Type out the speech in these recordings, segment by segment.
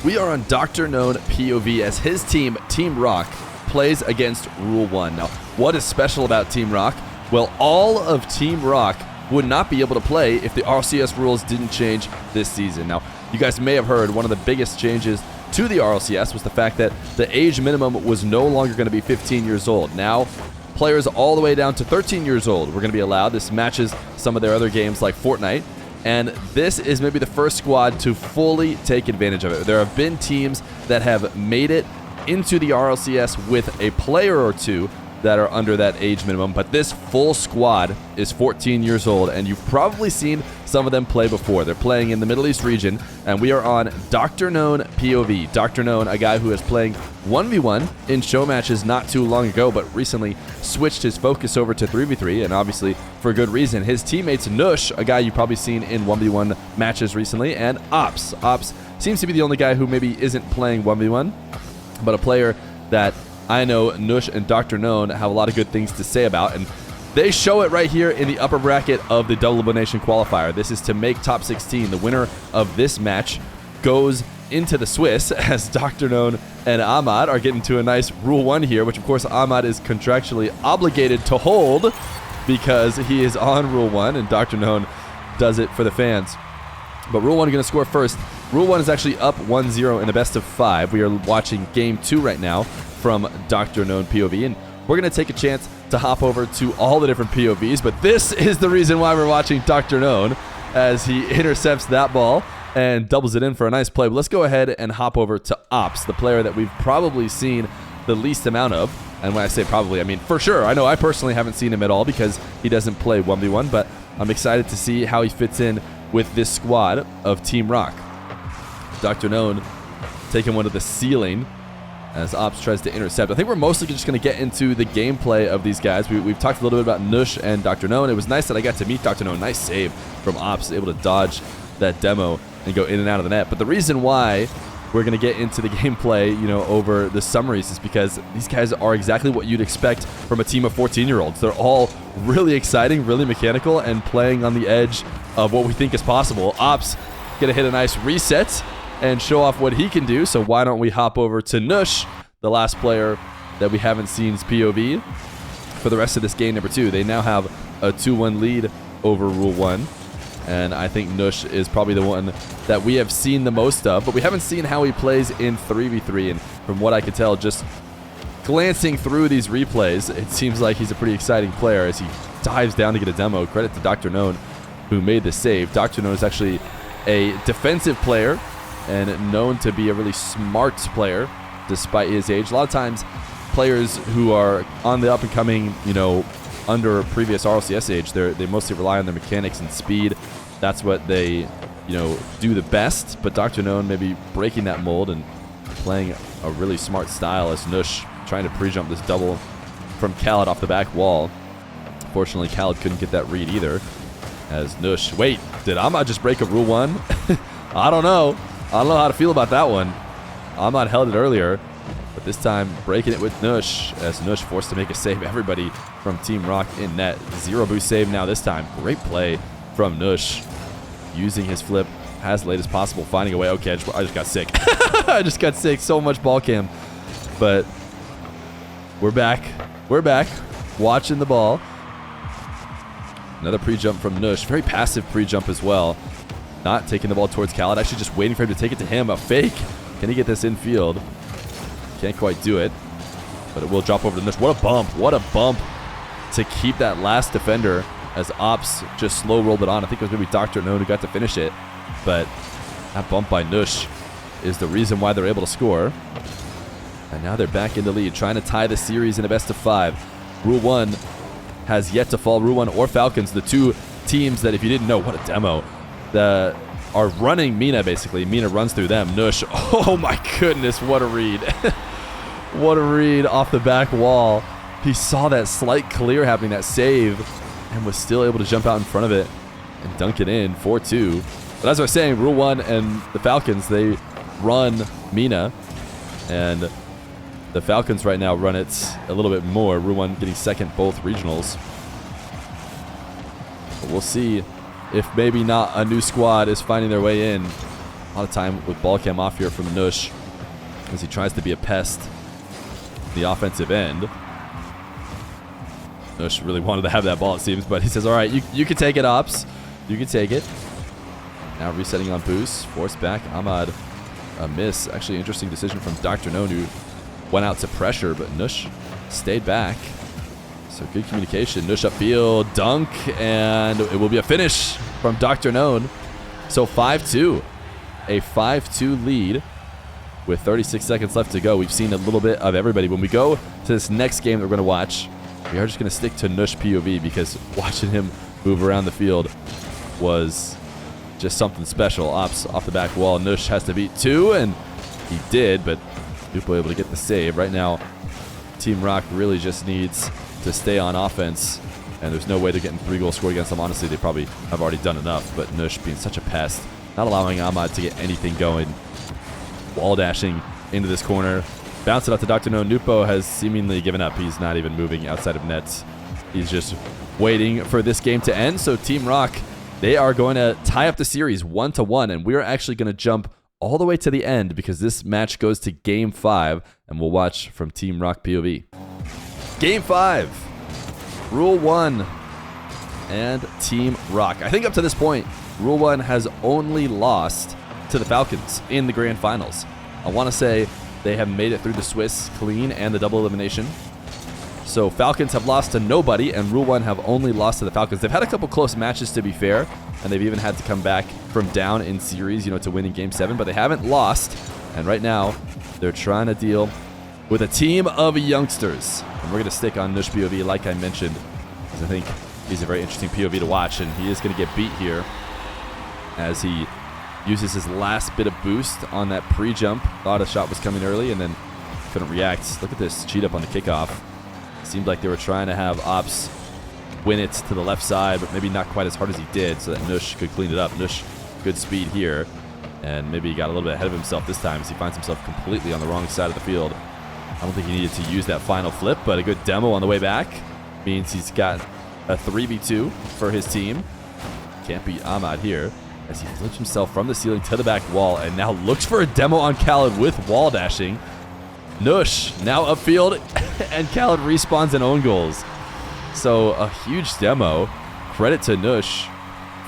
We are on Dr. Known POV as his team, Team Rock, plays against Rule 1. Now, what is special about Team Rock? Well, all of Team Rock would not be able to play if the RLCS rules didn't change this season. Now, you guys may have heard one of the biggest changes to the RLCS was the fact that the age minimum was no longer going to be 15 years old. Now, players all the way down to 13 years old were going to be allowed. This matches some of their other games like Fortnite. And this is maybe the first squad to fully take advantage of it. There have been teams that have made it into the RLCS with a player or two that are under that age minimum, but this full squad is 14 years old, and you've probably seen some of them play before. They're playing in the Middle East region, and we are on Dr. Known POV. Dr. Known, a guy who is playing 1v1 in show matches not too long ago, but recently switched his focus over to 3v3, and obviously for good reason. His teammates Nush, a guy you've probably seen in 1v1 matches recently, and Ops. Ops seems to be the only guy who maybe isn't playing 1v1, but a player that I know Nush and Dr. Known have a lot of good things to say about, and they show it right here in the upper bracket of the Double Elimination Qualifier. This is to make top 16. The winner of this match goes into the Swiss as Dr. Known and Ahmad are getting to a nice Rule 1 here, which of course Ahmad is contractually obligated to hold because he is on Rule 1, and Dr. Known does it for the fans. But Rule 1 is going to score first. Rule 1 is actually up 1-0 in the best of 5. We are watching Game 2 right now from Dr. Known POV, and we're going to take a chance to hop over to all the different POVs, but this is the reason why we're watching Dr. Known as he intercepts that ball and doubles it in for a nice play. But let's go ahead and hop over to Ops, the player that we've probably seen the least amount of. And when I say probably, I mean for sure. I know I personally haven't seen him at all because he doesn't play 1v1, but I'm excited to see how he fits in with this squad of Team Rock. Dr. Known taking one to the ceiling as Ops tries to intercept. I think we're mostly just going to get into the gameplay of these guys. We've talked a little bit about Nush and Dr. Known. It was nice that I got to meet Dr. Known. Nice save from Ops, able to dodge that demo and go in and out of the net. But the reason why we're going to get into the gameplay, over the summaries is because these guys are exactly what you'd expect from a team of 14-year-olds. They're all really exciting, really mechanical, and playing on the edge of what we think is possible. Ops going to hit a nice reset and show off what he can do. So why don't we hop over to Nush, the last player that we haven't seen's POV for the rest of this game number 2. They now have a 2-1 lead over Rule 1. And I think Nush is probably the one that we have seen the most of, but we haven't seen how he plays in 3v3. And from what I could tell, just glancing through these replays, it seems like he's a pretty exciting player as he dives down to get a demo. Credit to Dr. Known, who made the save. Dr. Known is actually a defensive player and known to be a really smart player despite his age. A lot of times players who are on the up and coming, under previous RLCS age, they mostly rely on their mechanics and speed. That's what they, do the best. But Dr. Known maybe breaking that mold and playing a really smart style as Nush trying to pre-jump this double from Khaled off the back wall. Fortunately, Khaled couldn't get that read either as Nush. Wait, did Ahmad just break a Rule 1? I don't know. I don't know how to feel about that one. Ahmad held it earlier, but this time breaking it with Nush as Nush forced to make a save. Everybody from Team Rock in net. 0 boost save now this time. Great play from Nush. Using his flip as late as possible, finding a way. Okay, I just got sick. I just got sick. So much ball cam. But we're back. We're back. Watching the ball. Another pre-jump from Nush. Very passive pre-jump as well. Not taking the ball towards Khaled. Actually just waiting for him to take it to him. A fake. Can he get this infield? Can't quite do it. But it will drop over to Nush. What a bump. What a bump to keep that last defender as Ops just slow rolled it on. I think it was maybe Dr. Known who got to finish it. But that bump by Nush is the reason why they're able to score. And now they're back in the lead, trying to tie the series in a best of 5. Rule 1 has yet to fall. Rule 1 or Falcons, the two teams that, if you didn't know, what a demo, are running Mina, basically. Mina runs through them. Nush, oh my goodness, what a read. What a read off the back wall. He saw that slight clear happening, that save, and was still able to jump out in front of it and dunk it in, 4-2. But as I was saying, Rule 1 and the Falcons, they run Mina, and the Falcons right now run it a little bit more. Rule 1 getting second both regionals. But we'll see if maybe not a new squad is finding their way in A lot of time with ball cam off here from Nush as he tries to be a pest in the offensive end. Nush really wanted to have that ball, it seems, but he says, all right, you can take it, Ops. You can take it. Now resetting on boost. Force back. Ahmad, a miss. Actually, interesting decision from Dr. Known, who went out to pressure, but Nush stayed back. So good communication. Nush upfield, dunk, and it will be a finish from Dr. Known. So 5-2. A 5-2 lead with 36 seconds left to go. We've seen a little bit of everybody. When we go to this next game that we're going to watch, we are just going to stick to Nush POV because watching him move around the field was just something special. Ops off the back wall. Nush has to beat 2, and he did, but Nupo able to get the save. Right now, Team Rock really just needs to stay on offense, and there's no way they're getting 3 goals scored against them. Honestly, they probably have already done enough, but Nush being such a pest, not allowing Ahmad to get anything going. Wall dashing into this corner. Bounce it out to Dr. No. Nupo has seemingly given up. He's not even moving outside of nets. He's just waiting for this game to end. So Team Rock, they are going to tie up the series 1-1, and we're actually going to jump all the way to the end because this match goes to Game 5, and we'll watch from Team Rock POV. Game 5, Rule 1 and Team Rock. I think up to this point, Rule 1 has only lost to the Falcons in the Grand Finals. I want to say they have made it through the Swiss clean and the double elimination. So Falcons have lost to nobody, and Rule 1 have only lost to the Falcons. They've had a couple close matches, to be fair, and they've even had to come back from down in series, to win in Game 7, but they haven't lost. And right now, they're trying to deal with a team of youngsters. And we're going to stick on Nush POV, like I mentioned, because I think he's a very interesting POV to watch, and he is going to get beat here as he uses his last bit of boost on that pre-jump. Thought a shot was coming early and then couldn't react. Look at this cheat up on the kickoff. Seemed like they were trying to have Ops win it to the left side, but maybe not quite as hard as he did so that Nush could clean it up. Nush, good speed here, and maybe he got a little bit ahead of himself this time as he finds himself completely on the wrong side of the field. I don't think he needed to use that final flip, but a good demo on the way back means he's got a 3v2 for his team. Can't beat Ahmad here as he flips himself from the ceiling to the back wall and now looks for a demo on Khaled with wall dashing. Nush now upfield, and Khaled respawns and own goals. So a huge demo. Credit to Nush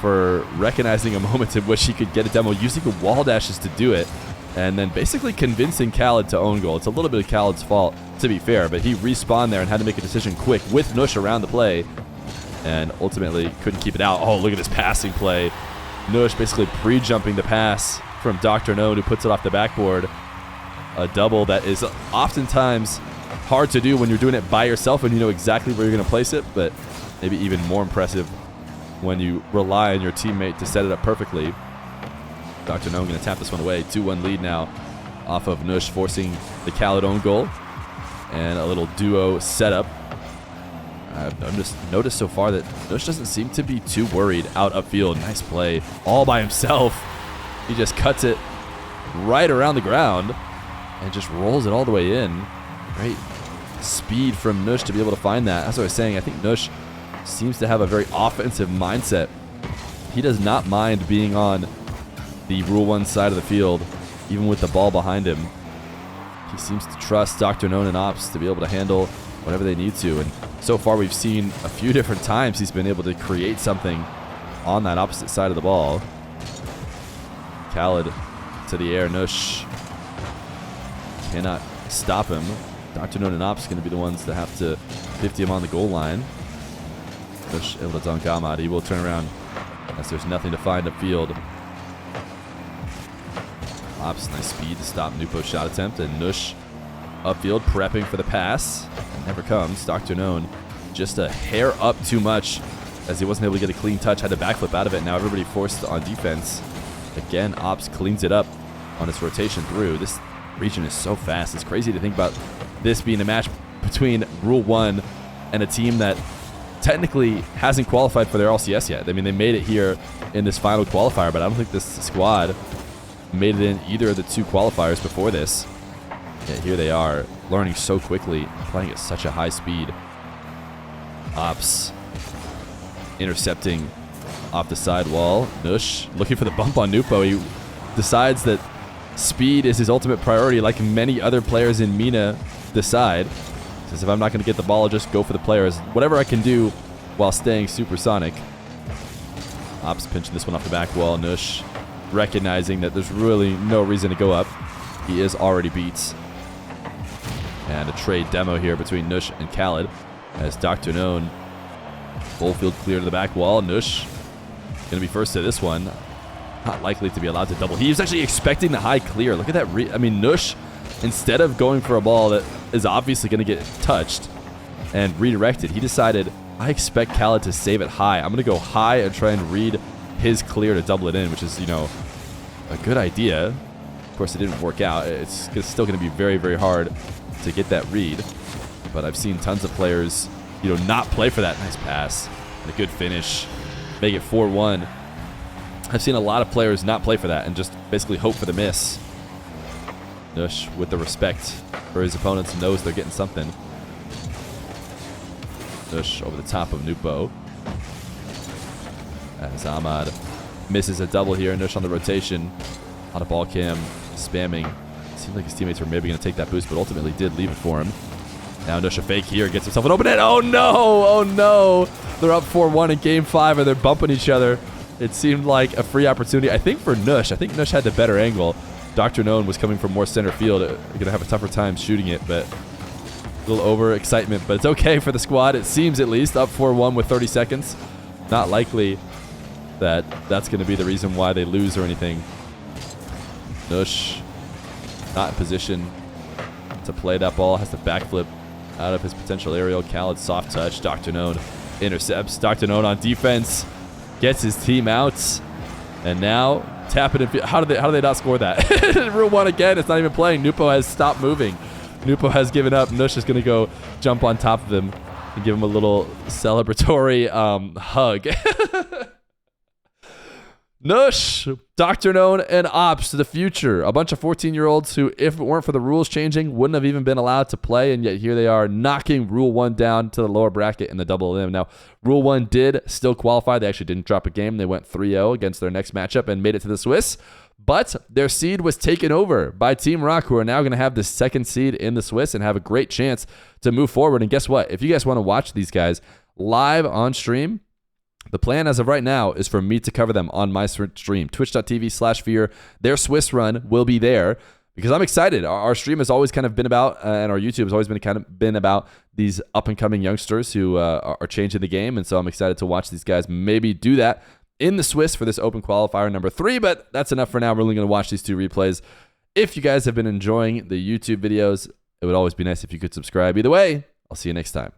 for recognizing a moment in which he could get a demo using the wall dashes to do it, and then basically convincing Khaled to own goal. It's a little bit of Khaled's fault, to be fair, but he respawned there and had to make a decision quick with Nush around the play, and ultimately couldn't keep it out. Oh, look at this passing play. Nush basically pre-jumping the pass from Dr. No, who puts it off the backboard. A double that is oftentimes hard to do when you're doing it by yourself and you know exactly where you're going to place it, but maybe even more impressive when you rely on your teammate to set it up perfectly. Dr. No going to tap this one away. 2-1 lead now off of Nush forcing the Khaled own goal. And a little duo setup. I've noticed so far that Nush doesn't seem to be too worried out upfield. Nice play all by himself. He just cuts it right around the ground and just rolls it all the way in. Great speed from Nush to be able to find that. That's what I was saying. I think Nush seems to have a very offensive mindset. He does not mind being on the Rule 1 side of the field, even with the ball behind him. He seems to trust Dr. Known and Ops to be able to handle whatever they need to. And so far we've seen a few different times he's been able to create something on that opposite side of the ball. Khaled to the air. Nush cannot stop him. Dr. Known and Ops going to be the ones that have to 50 him on the goal line. Nush able to dunk Ahmad. He will turn around as there's nothing to find upfield. Ops, nice speed to stop Nupo's shot attempt, and Nush upfield prepping for the pass. It never comes. Dr. Known just a hair up too much as he wasn't able to get a clean touch, had to backflip out of it. Now everybody forced on defense. Again, Ops cleans it up on its rotation through. This region is so fast. It's crazy to think about this being a match between Rule 1 and a team that technically hasn't qualified for their RLCS yet. I mean, they made it here in this final qualifier, but I don't think this squad made it in either of the 2 qualifiers before this. Yet here they are, learning so quickly, playing at such a high speed. Ops intercepting off the side wall. Nush looking for the bump on Nupo. He decides that speed is his ultimate priority, like many other players in MENA decide. Says, if I'm not going to get the ball, I'll just go for the players. Whatever I can do while staying supersonic. Ops pinching this one off the back wall. Nush recognizing that there's really no reason to go up. He is already beat. And a trade demo here between Nush and Khaled as Dr. Known full field clear to the back wall. Nush going to be first to this one. Not likely to be allowed to double. He was actually expecting the high clear. Look at that. I mean, Nush, instead of going for a ball that is obviously going to get touched and redirected, he decided, I expect Khaled to save it high. I'm going to go high and try and read his clear to double it in, which is, you know, a good idea. Of course, it didn't work out. It's still going to be very, very hard to get that read. But I've seen tons of players, you know, not play for that. Nice pass. And a good finish. Make it 4-1. I've seen a lot of players not play for that and just basically hope for the miss. Nush, with the respect for his opponents, knows they're getting something. Nush over the top of Nupo. As Ahmad misses a double here. Nush on the rotation. A lot of ball cam spamming. Seemed like his teammates were maybe going to take that boost, but ultimately did leave it for him. Now Nush a fake here. Gets himself an open net. Oh no! Oh no! They're up 4-1 in Game 5 and they're bumping each other. It seemed like a free opportunity, I think, for Nush. I think Nush had the better angle. Dr. Known was coming from more center field. Going to have a tougher time shooting it, but a little over-excitement. But it's okay for the squad, it seems at least. Up 4-1 with 30 seconds. Not likely that that's going to be the reason why they lose or anything. Nush not in position to play that ball. Has to backflip out of his potential aerial. Khaled soft touch. Dr. Known intercepts. Dr. Known on defense. Gets his team out, and now tap it in. How do they not score that? Rule 1 again. It's not even playing. Nupo has stopped moving. Nupo has given up. Nush is going to go jump on top of him and give him a little celebratory hug. Nush, Dr. Known, and Ops to the future. A bunch of 14-year-olds who, if it weren't for the rules changing, wouldn't have even been allowed to play, and yet here they are knocking Rule 1 down to the lower bracket in the double elim. Now, Rule 1 did still qualify. They actually didn't drop a game. They went 3-0 against their next matchup and made it to the Swiss, but their seed was taken over by Team Rock, who are now going to have the second seed in the Swiss and have a great chance to move forward. And guess what? If you guys want to watch these guys live on stream, the plan as of right now is for me to cover them on my stream, twitch.tv/Feer. Their Swiss run will be there because I'm excited. Our stream has always kind of been about, and our YouTube has always been about these up-and-coming youngsters who are changing the game, and so I'm excited to watch these guys maybe do that in the Swiss for this Open Qualifier number 3, but that's enough for now. We're only going to watch these 2 replays. If you guys have been enjoying the YouTube videos, it would always be nice if you could subscribe. Either way, I'll see you next time.